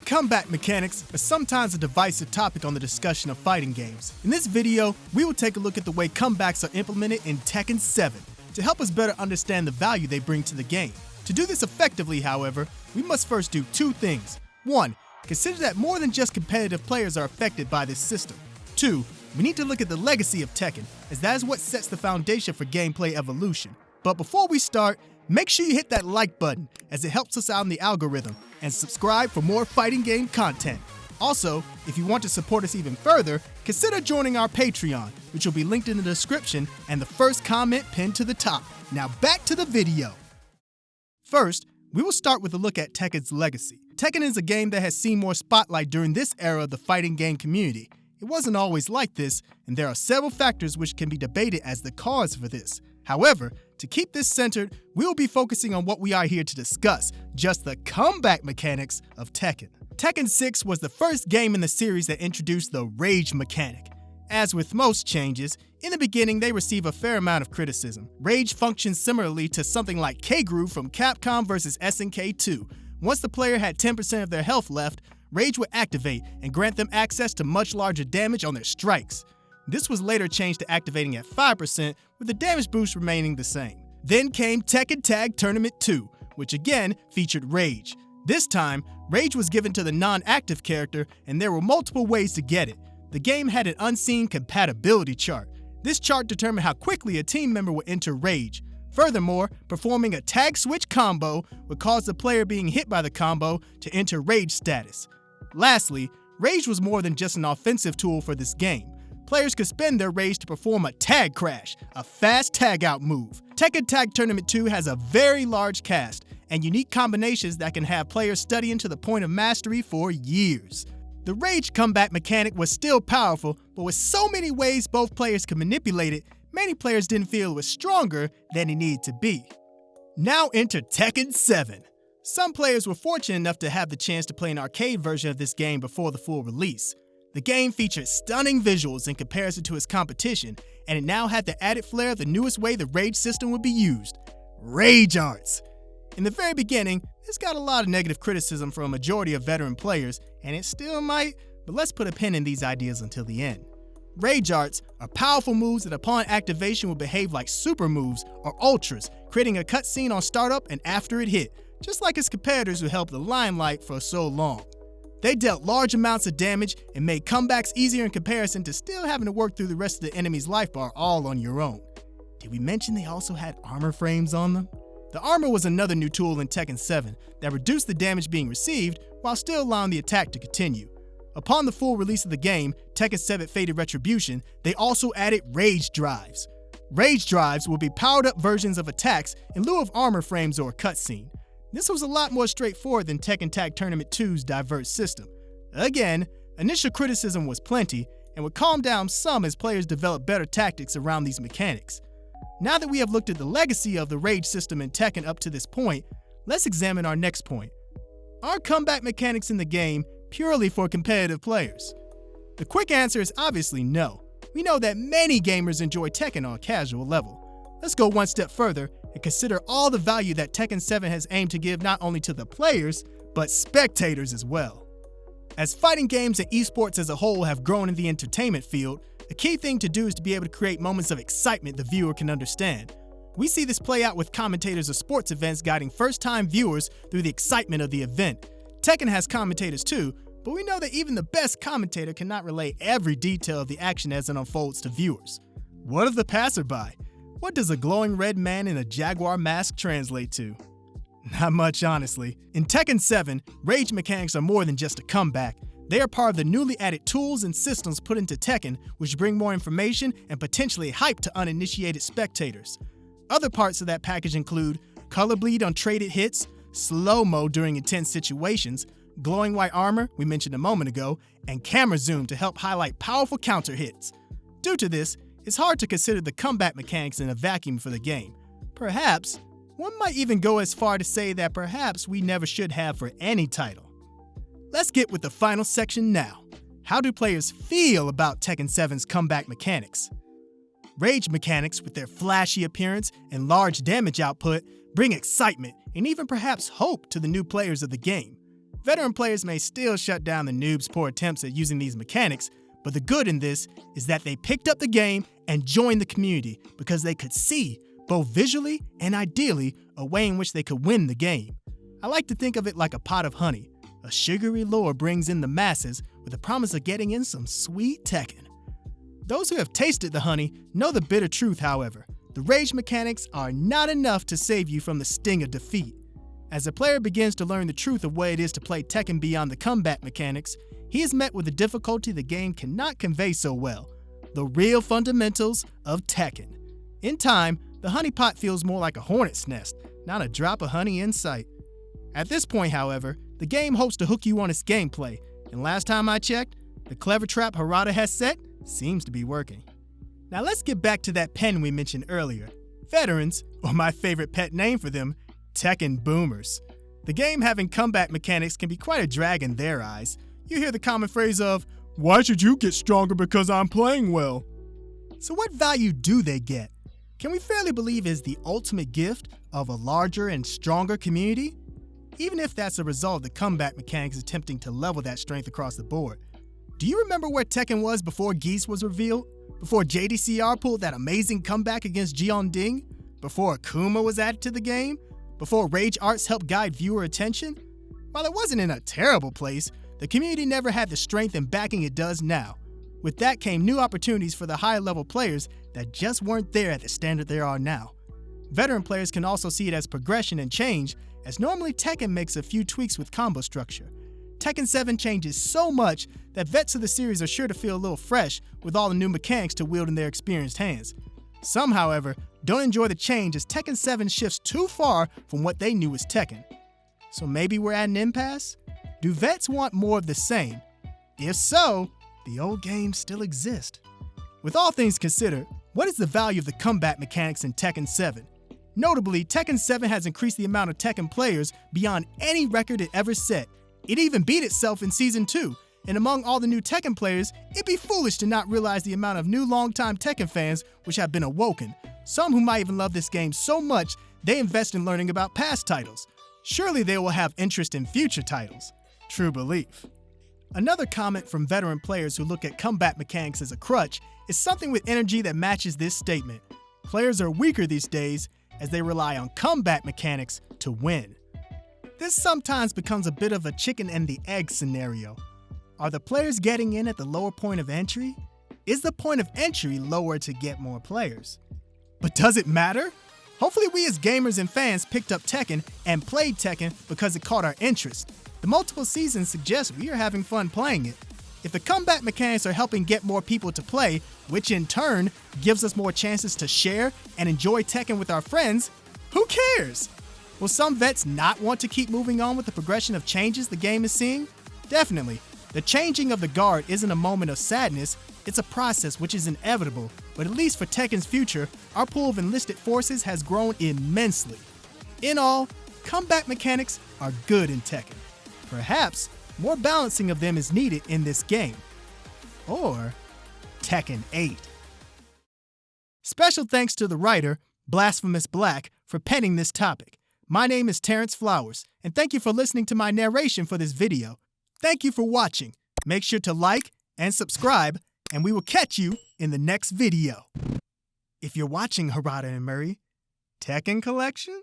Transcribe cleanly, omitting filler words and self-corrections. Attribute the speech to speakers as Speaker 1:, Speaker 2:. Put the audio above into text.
Speaker 1: Comeback mechanics are sometimes a divisive topic on the discussion of fighting games. In this video, we will take a look at the way comebacks are implemented in Tekken 7 to help us better understand the value they bring to the game. To do this effectively, however, we must first do two things. 1. Consider that more than just competitive players are affected by this system. 2. We need to look at the legacy of Tekken, as that is what sets the foundation for gameplay evolution. But before we start, make sure you hit that like button, as it helps us out in the algorithm, and subscribe for more fighting game content. Also, if you want to support us even further, consider joining our Patreon, which will be linked in the description and the first comment pinned to the top. Now back to the video. First, we will start with a look at Tekken's legacy. Tekken is a game that has seen more spotlight during this era of the fighting game community. It wasn't always like this, and there are several factors which can be debated as the cause for this. However, to keep this centered, we will be focusing on what we are here to discuss, just the comeback mechanics of Tekken. Tekken 6 was the first game in the series that introduced the Rage mechanic. As with most changes, in the beginning they receive a fair amount of criticism. Rage functions similarly to something like K-Groove from Capcom vs SNK 2. Once the player had 10% of their health left, Rage would activate and grant them access to much larger damage on their strikes. This was later changed to activating at 5%, with the damage boost remaining the same. Then came Tekken Tag Tournament 2, which again featured Rage. This time, Rage was given to the non-active character, and there were multiple ways to get it. The game had an unseen compatibility chart. This chart determined how quickly a team member would enter Rage. Furthermore, performing a tag switch combo would cause the player being hit by the combo to enter Rage status. Lastly, Rage was more than just an offensive tool for this game. Players could spend their rage to perform a tag crash, a fast tag-out move. Tekken Tag Tournament 2 has a very large cast and unique combinations that can have players studying to the point of mastery for years. The Rage comeback mechanic was still powerful, but with so many ways both players could manipulate it, many players didn't feel it was stronger than it needed to be. Now enter Tekken 7. Some players were fortunate enough to have the chance to play an arcade version of this game before the full release. The game featured stunning visuals in comparison to its competition, and it now had the added flair of the newest way the Rage system would be used: Rage Arts. In the very beginning, this got a lot of negative criticism from a majority of veteran players, and it still might, but let's put a pin in these ideas until the end. Rage Arts are powerful moves that upon activation will behave like super moves or ultras, creating a cutscene on startup and after it hit, just like its competitors who held the limelight for so long. They dealt large amounts of damage and made comebacks easier in comparison to still having to work through the rest of the enemy's life bar all on your own. Did we mention they also had armor frames on them? The armor was another new tool in Tekken 7 that reduced the damage being received while still allowing the attack to continue. Upon the full release of the game, Tekken 7 Fated Retribution, they also added Rage Drives. Rage Drives will be powered up versions of attacks in lieu of armor frames or a cutscene. This was a lot more straightforward than Tekken Tag Tournament 2's diverse system. Again, initial criticism was plenty and would calm down some as players developed better tactics around these mechanics. Now that we have looked at the legacy of the Rage system in Tekken up to this point, let's examine our next point. Are comeback mechanics in the game purely for competitive players? The quick answer is obviously no. We know that many gamers enjoy Tekken on a casual level. Let's go one step further and consider all the value that Tekken 7 has aimed to give not only to the players, but spectators as well. As fighting games and esports as a whole have grown in the entertainment field, a key thing to do is to be able to create moments of excitement the viewer can understand. We see this play out with commentators of sports events guiding first-time viewers through the excitement of the event. Tekken has commentators too, but we know that even the best commentator cannot relay every detail of the action as it unfolds to viewers. What of the passerby? What does a glowing red man in a jaguar mask translate to? Not much, honestly. In Tekken 7, Rage mechanics are more than just a comeback. They are part of the newly added tools and systems put into Tekken, which bring more information and potentially hype to uninitiated spectators. Other parts of that package include color bleed on traded hits, slow-mo during intense situations, glowing white armor, we mentioned a moment ago, and camera zoom to help highlight powerful counter hits. Due to this, it's hard to consider the comeback mechanics in a vacuum for the game. Perhaps, one might even go as far to say that perhaps we never should have for any title. Let's get with the final section now. How do players feel about Tekken 7's comeback mechanics? Rage mechanics, with their flashy appearance and large damage output, bring excitement and even perhaps hope to the new players of the game. Veteran players may still shut down the noobs' poor attempts at using these mechanics, but the good in this is that they picked up the game and joined the community because they could see, both visually and ideally, a way in which they could win the game. I like to think of it like a pot of honey. A sugary lure brings in the masses with the promise of getting in some sweet Tekken. Those who have tasted the honey know the bitter truth, however. The rage mechanics are not enough to save you from the sting of defeat. As a player begins to learn the truth of what it is to play Tekken beyond the combat mechanics, he is met with a difficulty the game cannot convey so well: the real fundamentals of Tekken. In time, the honey pot feels more like a hornet's nest, not a drop of honey in sight. At this point, however, the game hopes to hook you on its gameplay, and last time I checked, the clever trap Harada has set seems to be working. Now let's get back to that pen we mentioned earlier. Veterans, or my favorite pet name for them, Tekken Boomers. The game having combat mechanics can be quite a drag in their eyes. You hear the common phrase of, "Why should you get stronger because I'm playing well?" So what value do they get? Can we fairly believe is the ultimate gift of a larger and stronger community? Even if that's a result of the combat mechanics attempting to level that strength across the board. Do you remember where Tekken was before Geese was revealed? Before JDCR pulled that amazing comeback against Jeonding? Before Akuma was added to the game? Before Rage Arts helped guide viewer attention? While it wasn't in a terrible place, the community never had the strength and backing it does now. With that came new opportunities for the higher level players that just weren't there at the standard there are now. Veteran players can also see it as progression and change, as normally Tekken makes a few tweaks with combo structure. Tekken 7 changes so much that vets of the series are sure to feel a little fresh with all the new mechanics to wield in their experienced hands. Some, however, don't enjoy the change as Tekken 7 shifts too far from what they knew as Tekken. So maybe we're at an impasse? Do vets want more of the same? If so, the old games still exist. With all things considered, what is the value of the combat mechanics in Tekken 7? Notably, Tekken 7 has increased the amount of Tekken players beyond any record it ever set. It even beat itself in Season 2, and among all the new Tekken players, it'd be foolish to not realize the amount of new longtime Tekken fans which have been awoken. Some who might even love this game so much, they invest in learning about past titles. Surely they will have interest in future titles. True belief. Another comment from veteran players who look at combat mechanics as a crutch is something with energy that matches this statement. Players are weaker these days as they rely on combat mechanics to win. This sometimes becomes a bit of a chicken and the egg scenario. Are the players getting in at the lower point of entry? Is the point of entry lower to get more players? But does it matter? Hopefully we as gamers and fans picked up Tekken and played Tekken because it caught our interest. The multiple seasons suggest we are having fun playing it. If the combat mechanics are helping get more people to play, which in turn gives us more chances to share and enjoy Tekken with our friends, who cares? Will some vets not want to keep moving on with the progression of changes the game is seeing? Definitely. The changing of the guard isn't a moment of sadness, it's a process which is inevitable, but at least for Tekken's future, our pool of enlisted forces has grown immensely. In all, combat mechanics are good in Tekken. Perhaps more balancing of them is needed in this game. Or Tekken 8. Special thanks to the writer, Blsphms Blk, for penning this topic. My name is Terance Flowers, and thank you for listening to my narration for this video. Thank you for watching. Make sure to like and subscribe, and we will catch you in the next video. If you're watching Harada and Murray, Tekken Collection?